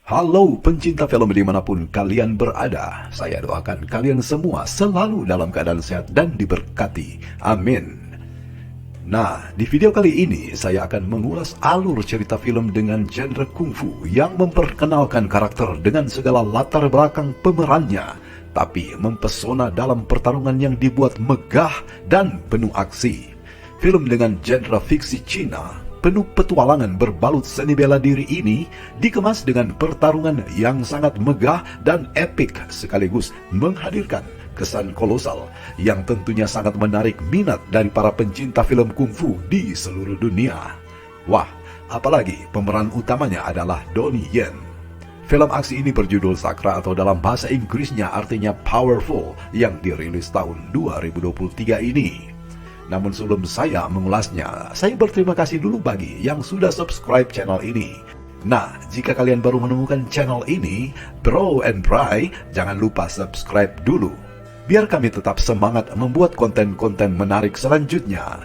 Halo pencinta film dimanapun kalian berada, saya doakan kalian semua selalu dalam keadaan sehat dan diberkati. Amin. Nah, di video kali ini saya akan mengulas alur cerita film dengan genre kungfu yang memperkenalkan karakter dengan segala latar belakang pemerannya, tapi mempesona dalam pertarungan yang dibuat megah dan penuh aksi. Film dengan genre fiksi Cina penuh petualangan berbalut seni bela diri ini dikemas dengan pertarungan yang sangat megah dan epik sekaligus menghadirkan kesan kolosal yang tentunya sangat menarik minat dari para pencinta film kungfu di seluruh dunia. Wah, apalagi pemeran utamanya adalah Donnie Yen. Film aksi ini berjudul Sakra atau dalam bahasa Inggrisnya artinya Powerful yang dirilis tahun 2023 ini. Namun sebelum saya mengulasnya, saya berterima kasih dulu bagi yang sudah subscribe channel ini. Nah, jika kalian baru menemukan channel ini, Bro and Bri, jangan lupa subscribe dulu. Biar kami tetap semangat membuat konten-konten menarik selanjutnya.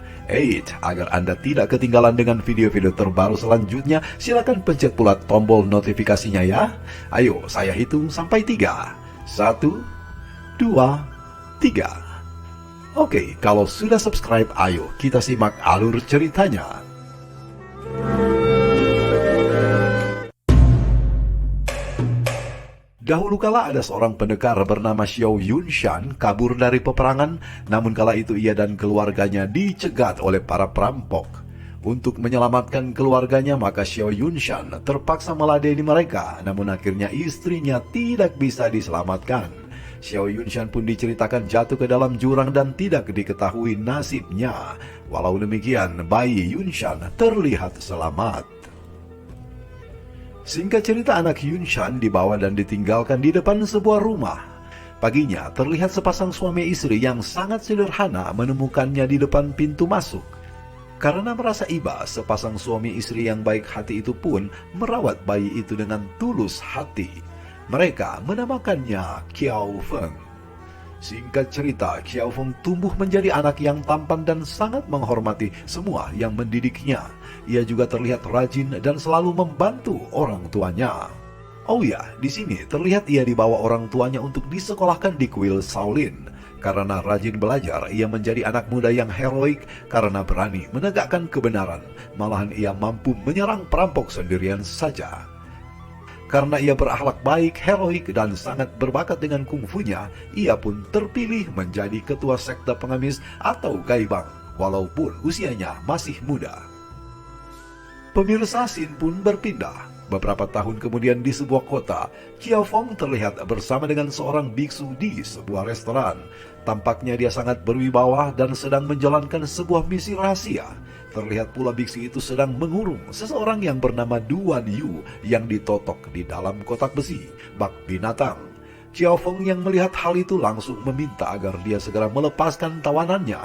Agar Anda tidak ketinggalan dengan video-video terbaru selanjutnya, silakan pencet pula tombol notifikasinya ya. Ayo, saya hitung sampai 3. 1, 2, 3. Oke, kalau sudah subscribe, ayo kita simak alur ceritanya. Dahulu kala ada seorang pendekar bernama Xiao Yunshan kabur dari peperangan, namun kala itu ia dan keluarganya dicegat oleh para perampok. Untuk menyelamatkan keluarganya, maka Xiao Yunshan terpaksa meladeni mereka, namun akhirnya istrinya tidak bisa diselamatkan. Xiao Yunshan pun diceritakan jatuh ke dalam jurang dan tidak diketahui nasibnya. Walau demikian, bayi Yunshan terlihat selamat. Singkat cerita, anak Yunshan dibawa dan ditinggalkan di depan sebuah rumah. Paginya, terlihat sepasang suami istri yang sangat sederhana menemukannya di depan pintu masuk. Karena merasa iba, sepasang suami istri yang baik hati itu pun merawat bayi itu dengan tulus hati. Mereka menamakannya Qiao Feng. Singkat cerita, Qiao Feng tumbuh menjadi anak yang tampan dan sangat menghormati semua yang mendidiknya. Ia juga terlihat rajin dan selalu membantu orang tuanya. Oh ya, di sini terlihat ia dibawa orang tuanya untuk disekolahkan di kuil Shaolin. Karena rajin belajar, ia menjadi anak muda yang heroik karena berani menegakkan kebenaran. Malahan ia mampu menyerang perampok sendirian saja. Karena ia berakhlak baik, heroik, dan sangat berbakat dengan kungfunya, ia pun terpilih menjadi ketua sekte pengemis atau gaibang, walaupun usianya masih muda. Pemirsa, scene pun berpindah. Beberapa tahun kemudian di sebuah kota, Qiao Feng terlihat bersama dengan seorang biksu di sebuah restoran. Tampaknya dia sangat berwibawa dan sedang menjalankan sebuah misi rahasia. Terlihat pula biksu itu sedang mengurung seseorang yang bernama Duan Yu yang ditotok di dalam kotak besi, bak binatang. Qiao Feng yang melihat hal itu langsung meminta agar dia segera melepaskan tawanannya.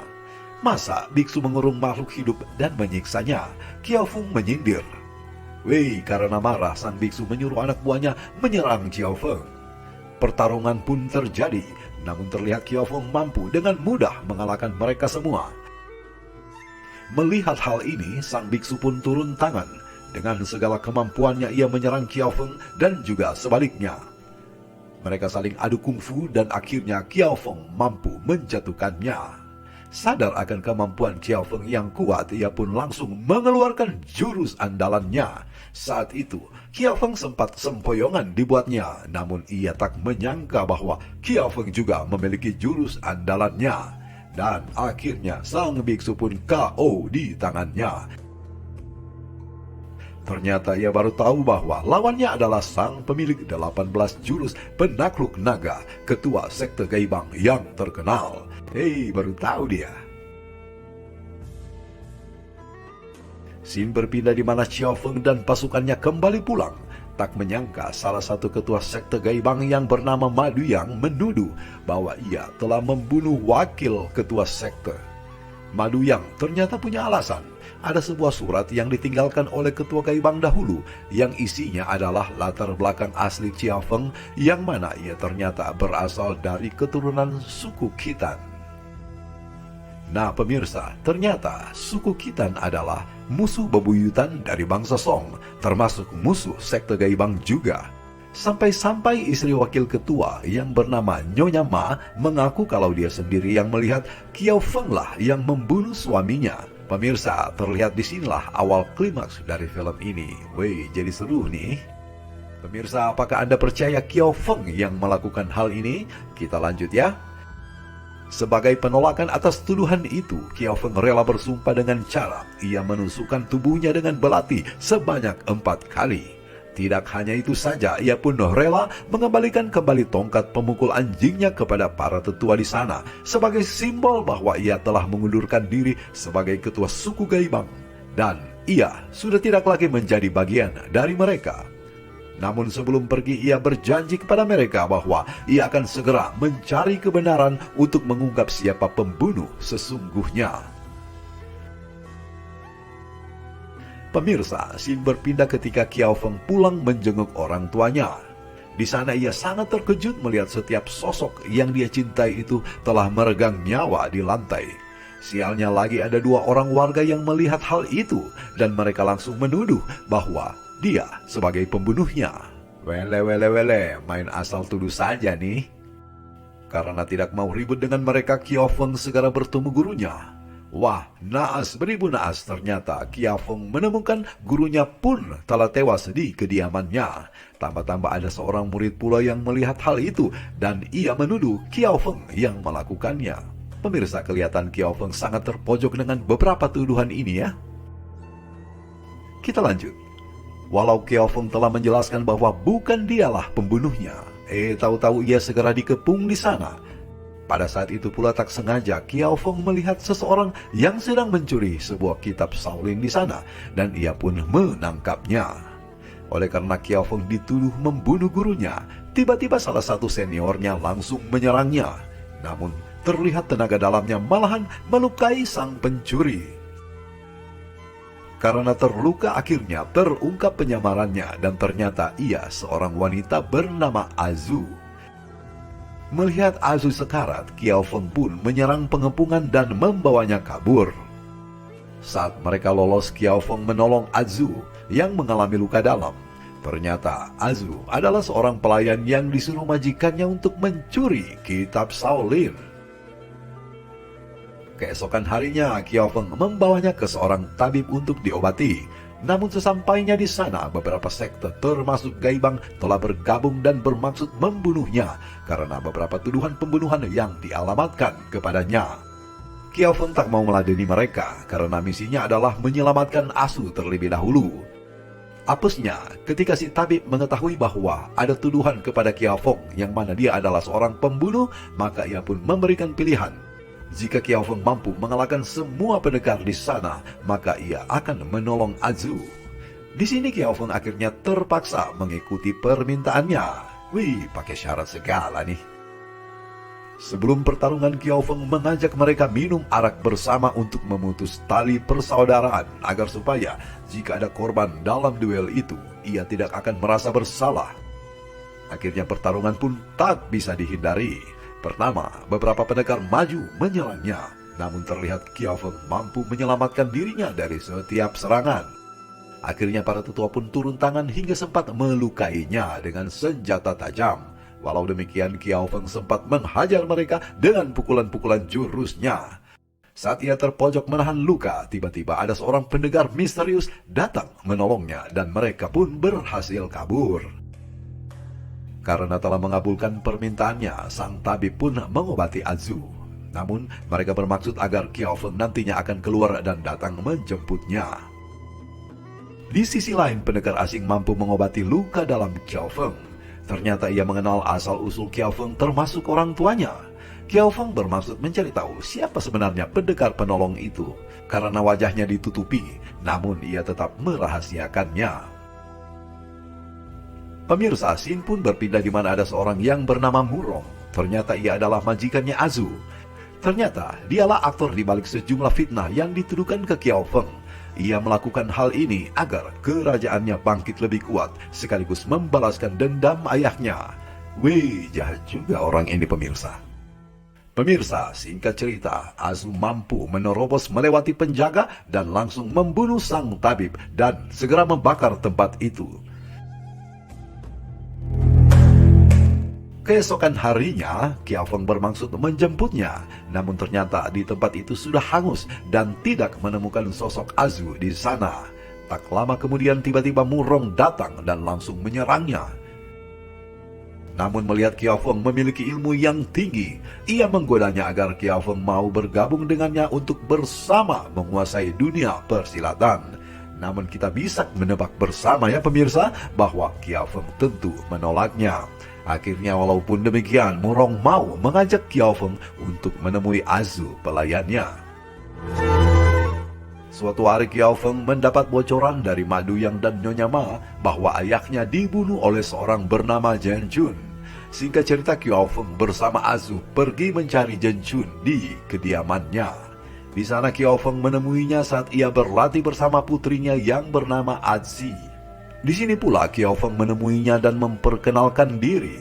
Masa biksu mengurung makhluk hidup dan menyiksanya? Qiao Feng menyindir. Wei, karena marah, sang biksu menyuruh anak buahnya menyerang Qiao Feng. Pertarungan pun terjadi, namun terlihat Qiao Feng mampu dengan mudah mengalahkan mereka semua. Melihat hal ini, sang biksu pun turun tangan. Dengan segala kemampuannya ia menyerang Qiao Feng dan juga sebaliknya. Mereka saling adu kungfu dan akhirnya Qiao Feng mampu menjatuhkannya. Sadar akan kemampuan Qiao Feng yang kuat, ia pun langsung mengeluarkan jurus andalannya. Saat itu, Qiao Feng sempat sempoyongan dibuatnya, namun ia tak menyangka bahwa Qiao Feng juga memiliki jurus andalannya. Dan akhirnya sang biksu pun KO di tangannya. Ternyata ia baru tahu bahwa lawannya adalah sang pemilik 18 jurus penakluk naga, ketua sekte gaibang yang terkenal. Baru tahu dia. Scene berpindah di mana Qiao Feng dan pasukannya kembali pulang. Tak menyangka salah satu ketua sekte gaibang yang bernama Ma Duyang menuduh bahwa ia telah membunuh wakil ketua sekte. Ma Duyang ternyata punya alasan. Ada sebuah surat yang ditinggalkan oleh ketua gaibang dahulu yang isinya adalah latar belakang asli Qiao Feng yang mana ia ternyata berasal dari keturunan suku Khitan. Nah pemirsa, ternyata suku Khitan adalah musuh bebuyutan dari bangsa Song, termasuk musuh sekte gaibang juga. Sampai-sampai istri wakil ketua yang bernama Nyonya Ma mengaku kalau dia sendiri yang melihat Kiao Feng lah yang membunuh suaminya. Pemirsa, terlihat disinilah awal klimaks dari film ini. Wih, jadi seru nih. Pemirsa, apakah Anda percaya Kiao Feng yang melakukan hal ini? Kita lanjut ya. Sebagai penolakan atas tuduhan itu, Kiao Feng rela bersumpah dengan cara ia menusukkan tubuhnya dengan belati sebanyak 4 kali. Tidak hanya itu saja, ia pun rela mengembalikan kembali tongkat pemukul anjingnya kepada para tetua di sana sebagai simbol bahwa ia telah mengundurkan diri sebagai ketua suku Gaibang dan ia sudah tidak lagi menjadi bagian dari mereka. Namun sebelum pergi, ia berjanji kepada mereka bahwa ia akan segera mencari kebenaran untuk mengungkap siapa pembunuh sesungguhnya. Pemirsa, scene berpindah ketika Kiao Feng pulang menjenguk orang tuanya. Di sana ia sangat terkejut melihat setiap sosok yang dia cintai itu telah meregang nyawa di lantai. Sialnya lagi ada 2 orang warga yang melihat hal itu dan mereka langsung menuduh bahwa dia sebagai pembunuhnya. Wele, main asal tuduh saja nih. Karena tidak mau ribut dengan mereka, Kiao Feng segera bertemu gurunya. Wah, naas beribu naas, ternyata Kiao Feng menemukan gurunya pun telah tewas di kediamannya. Tambah-tambah ada seorang murid pula yang melihat hal itu dan ia menuduh Kiao Feng yang melakukannya. Pemirsa, kelihatan Kiao Feng sangat terpojok dengan beberapa tuduhan ini ya. Kita lanjut. Walau Kiao Feng telah menjelaskan bahwa bukan dialah pembunuhnya, tahu-tahu ia segera dikepung di sana. Pada saat itu pula tak sengaja Kiao Feng melihat seseorang yang sedang mencuri sebuah kitab Shaolin di sana dan ia pun menangkapnya. Oleh karena Kiao Feng dituduh membunuh gurunya, tiba-tiba salah satu seniornya langsung menyerangnya. Namun terlihat tenaga dalamnya malahan melukai sang pencuri. Karena terluka akhirnya terungkap penyamarannya dan ternyata ia seorang wanita bernama Azu. Melihat Azu sekarat, Kiao Feng pun menyerang pengepungan dan membawanya kabur. Saat mereka lolos, Kiao Feng menolong Azu yang mengalami luka dalam. Ternyata Azu adalah seorang pelayan yang disuruh majikannya untuk mencuri kitab Shaolin. Keesokan harinya, Kiao Feng membawanya ke seorang tabib untuk diobati. Namun sesampainya di sana, beberapa sekte termasuk Gaibang telah bergabung dan bermaksud membunuhnya karena beberapa tuduhan pembunuhan yang dialamatkan kepadanya. Kiao Feng tak mau meladeni mereka karena misinya adalah menyelamatkan Azu terlebih dahulu. Apesnya, ketika si tabib mengetahui bahwa ada tuduhan kepada Kiao Feng yang mana dia adalah seorang pembunuh, maka ia pun memberikan pilihan. Jika Kiao Feng mampu mengalahkan semua pendekar di sana, maka ia akan menolong Azu. Di sini Kiao Feng akhirnya terpaksa mengikuti permintaannya. Wih, pakai syarat segala nih. Sebelum pertarungan, Kiao Feng mengajak mereka minum arak bersama untuk memutus tali persaudaraan agar supaya jika ada korban dalam duel itu, ia tidak akan merasa bersalah. Akhirnya pertarungan pun tak bisa dihindari. Pertama, beberapa pendekar maju menyerangnya, namun terlihat Kiao Feng mampu menyelamatkan dirinya dari setiap serangan. Akhirnya para tetua pun turun tangan hingga sempat melukainya dengan senjata tajam. Walau demikian, Kiao Feng sempat menghajar mereka dengan pukulan-pukulan jurusnya. Saat ia terpojok menahan luka, tiba-tiba ada seorang pendekar misterius datang menolongnya dan mereka pun berhasil kabur. Karena telah mengabulkan permintaannya, sang tabib pun mengobati Azu. Namun, mereka bermaksud agar Kiao Feng nantinya akan keluar dan datang menjemputnya. Di sisi lain, pendekar asing mampu mengobati luka dalam Kiao Feng. Ternyata ia mengenal asal-usul Kiao Feng termasuk orang tuanya. Kiao Feng bermaksud mencari tahu siapa sebenarnya pendekar penolong itu. Karena wajahnya ditutupi, namun ia tetap merahasiakannya. Pemirsa, scene pun berpindah di mana ada seorang yang bernama Murong. Ternyata ia adalah majikannya Azu. Ternyata dialah aktor di balik sejumlah fitnah yang dituduhkan ke Kiao Feng. Ia melakukan hal ini agar kerajaannya bangkit lebih kuat, sekaligus membalaskan dendam ayahnya. Wih, jahat juga orang ini pemirsa. Pemirsa, singkat cerita, Azu mampu menerobos melewati penjaga dan langsung membunuh sang tabib dan segera membakar tempat itu. Keesokan harinya, Kiao Feng bermaksud menjemputnya, namun ternyata di tempat itu sudah hangus dan tidak menemukan sosok Azu di sana. Tak lama kemudian tiba-tiba Murong datang dan langsung menyerangnya. Namun melihat Kiao Feng memiliki ilmu yang tinggi, ia menggodanya agar Kiao Feng mau bergabung dengannya untuk bersama menguasai dunia persilatan. Namun kita bisa menebak bersama ya pemirsa, bahwa Kiao Feng tentu menolaknya. Akhirnya walaupun demikian, Murong mau mengajak Kiao Feng untuk menemui Azu pelayannya. Suatu hari Kiao Feng mendapat bocoran dari Ma Duyang dan Nyonya Ma bahwa ayahnya dibunuh oleh seorang bernama Zhen Jun. Singkat cerita, Kiao Feng bersama Azu pergi mencari Zhen Jun di kediamannya. Di sana Kiao Feng menemuinya saat ia berlatih bersama putrinya yang bernama Azi. Di sini pula Kiao Feng menemuinya dan memperkenalkan diri.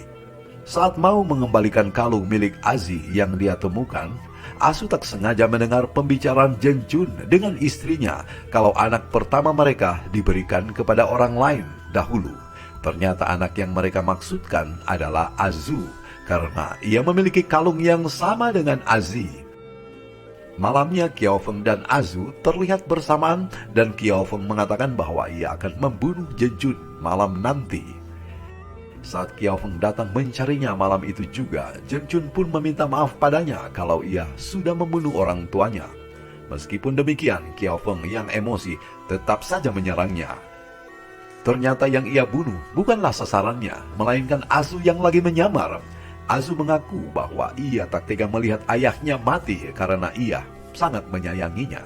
Saat mau mengembalikan kalung milik Azi yang dia temukan, Azu tak sengaja mendengar pembicaraan Zhen Jun dengan istrinya kalau anak pertama mereka diberikan kepada orang lain dahulu. Ternyata anak yang mereka maksudkan adalah Azu karena ia memiliki kalung yang sama dengan Azi. Malamnya Kiao Feng dan Azu terlihat bersamaan dan Kiao Feng mengatakan bahwa ia akan membunuh Zhen Jun malam nanti. Saat Kiao Feng datang mencarinya malam itu juga, Zhen Jun pun meminta maaf padanya kalau ia sudah membunuh orang tuanya. Meskipun demikian, Kiao Feng yang emosi tetap saja menyerangnya. Ternyata yang ia bunuh bukanlah sasarannya, melainkan Azu yang lagi menyamar. Azu mengaku bahwa ia tak tega melihat ayahnya mati karena ia sangat menyayanginya.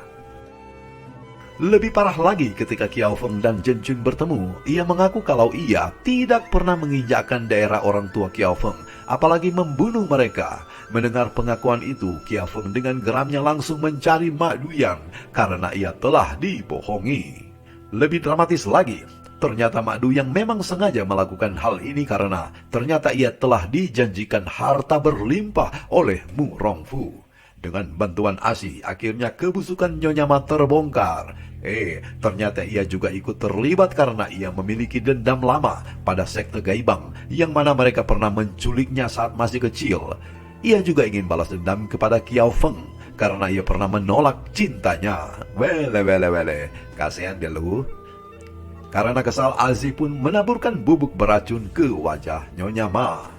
Lebih parah lagi ketika Kiao Feng dan Zhen Jun bertemu, ia mengaku kalau ia tidak pernah menginjakkan daerah orang tua Kiao Feng, apalagi membunuh mereka. Mendengar pengakuan itu, Kiao Feng dengan geramnya langsung mencari Ma Duyang karena ia telah dibohongi. Lebih dramatis lagi, ternyata Ma Duyang memang sengaja melakukan hal ini karena ternyata ia telah dijanjikan harta berlimpah oleh Mu Rongfu. Dengan bantuan Asi, akhirnya kebusukan Nyonya Ma terbongkar. Ternyata ia juga ikut terlibat karena ia memiliki dendam lama pada sekte Gaibang yang mana mereka pernah menculiknya saat masih kecil. Ia juga ingin balas dendam kepada Kiao Feng karena ia pernah menolak cintanya. Wele, kasihan dia lu. Karena kesal, Azi pun menaburkan bubuk beracun ke wajah Nyonya Ma.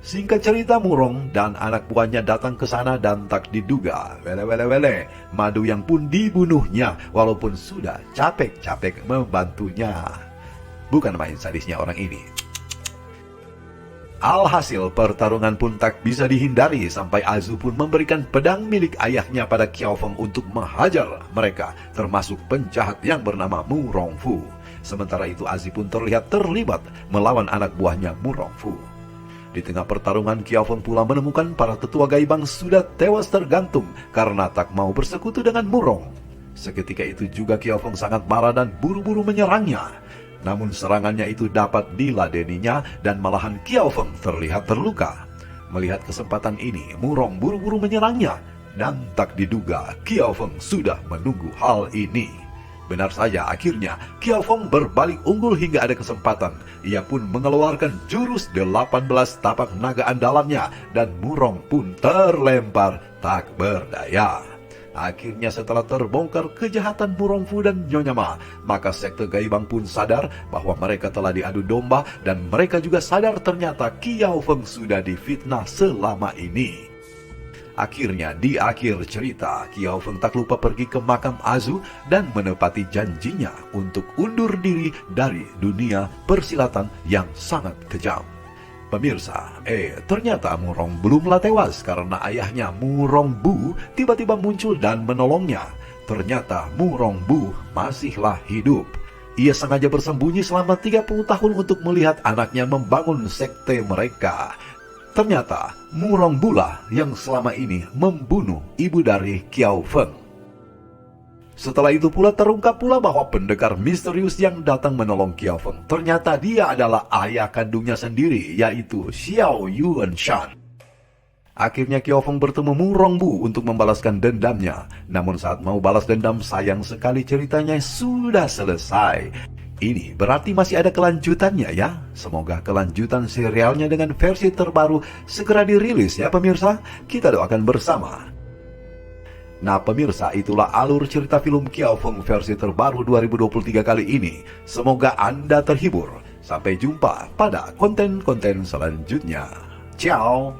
Singkat cerita, Murong dan anak buahnya datang ke sana dan tak diduga, Ma Duyang pun dibunuhnya walaupun sudah capek-capek membantunya. Bukan main sadisnya orang ini. Alhasil pertarungan pun tak bisa dihindari sampai Azu pun memberikan pedang milik ayahnya pada Kiao Feng untuk menghajar mereka, termasuk penjahat yang bernama Mu Rongfu. Sementara itu Azi pun terlihat terlibat melawan anak buahnya Mu Rongfu. Di tengah pertarungan, Kiao Feng pula menemukan para tetua Gaibang sudah tewas tergantung karena tak mau bersekutu dengan Murong. Seketika itu juga Kiao Feng sangat marah dan buru-buru menyerangnya. Namun serangannya itu dapat diladeninya dan malahan Kiao Feng terlihat terluka. Melihat kesempatan ini, Murong buru-buru menyerangnya dan tak diduga Kiao Feng sudah menunggu hal ini. Benar saja, akhirnya Kiao Feng berbalik unggul hingga ada kesempatan. Ia pun mengeluarkan jurus 18 tapak naga andalannya dan Murong pun terlempar tak berdaya. Akhirnya setelah terbongkar kejahatan Murongfu dan Nyonya Ma, maka sekte Gaibang pun sadar bahwa mereka telah diadu domba dan mereka juga sadar ternyata Kiao Feng sudah difitnah selama ini. Akhirnya di akhir cerita, Kiao Feng tak lupa pergi ke makam Azu dan menepati janjinya untuk undur diri dari dunia persilatan yang sangat kejam. Pemirsa, ternyata Murong belumlah tewas karena ayahnya Murong Bu tiba-tiba muncul dan menolongnya. Ternyata Murong Bu masihlah hidup. Ia sengaja bersembunyi selama 30 tahun untuk melihat anaknya membangun sekte mereka. Ternyata Murong Bulah yang selama ini membunuh ibu dari Kiao Feng. Setelah itu pula terungkap pula bahwa pendekar misterius yang datang menolong Kiao Feng ternyata dia adalah ayah kandungnya sendiri, yaitu Xiao Yuanshan. Akhirnya Kiao Feng bertemu Murong Bu untuk membalaskan dendamnya. Namun saat mau balas dendam, sayang sekali ceritanya sudah selesai. Ini berarti masih ada kelanjutannya ya. Semoga kelanjutan serialnya dengan versi terbaru segera dirilis ya pemirsa. Kita doakan bersama. Nah pemirsa, itulah alur cerita film Kiao Feng versi terbaru 2023 kali ini. Semoga Anda terhibur. Sampai jumpa pada konten-konten selanjutnya. Ciao!